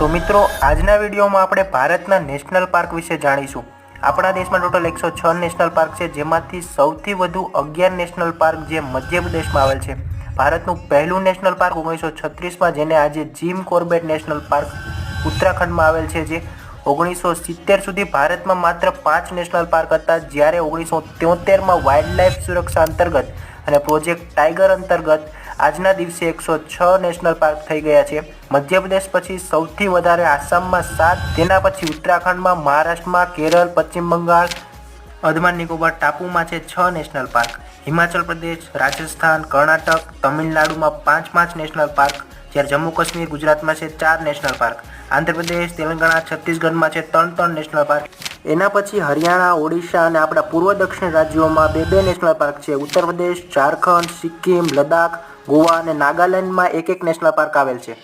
તો મિત્રો આજના વિડીયોમાં આપણે ભારતના નેશનલ પાર્ક વિશે જાણીશું। આપણા દેશમાં ટોટલ 106 નેશનલ પાર્ક છે, જેમાંથી સૌથી વધુ 11 નેશનલ પાર્ક જે મધ્યપ્રદેશમાં આવેલ છે। ભારતનું પહેલું નેશનલ પાર્ક 1936માં, જેને આજે જીમ કોર્બેટ નેશનલ પાર્ક ઉત્તરાખંડમાં આવેલ છે। જે 1970 સુધી ભારતમાં માત્ર 5 નેશનલ પાર્ક હતા, જ્યારે 1973માં વાઇલ્ડલાઇફ સુરક્ષા અંતર્ગત અને પ્રોજેક્ટ ટાઈગર અંતર્ગત આજના દિવસે 106 નેશનલ પાર્ક થઈ ગયા છે। મધ્યપ્રદેશ પછી સૌથી વધારે આસામમાં 7, તેના પછી ઉત્તરાખંડમાં, મહારાષ્ટ્રમાં, કેરળ, પશ્ચિમ બંગાળ, અંદમાન નિકોબાર ટાપુમાં છે 6 નેશનલ પાર્ક। હિમાચલ પ્રદેશ, રાજસ્થાન, કર્ણાટક, તમિલનાડુમાં 5 નેશનલ પાર્ક, જ્યારે જમ્મુ કાશ્મીર, ગુજરાતમાં છે 4 નેશનલ પાર્ક। આંધ્રપ્રદેશ, તેલંગાણા, છત્તીસગઢમાં છે 3 નેશનલ પાર્ક। એના પછી હરિયાણા, ઓડિશા અને આપણા પૂર્વ દક્ષિણ રાજ્યોમાં 2 નેશનલ પાર્ક છે। ઉત્તર પ્રદેશ, ઝારખંડ, સિક્કિમ, લદ્દાખ, ગોવા અને નાગાલેન્ડમાં 1 નેશનલ પાર્ક આવેલ છે।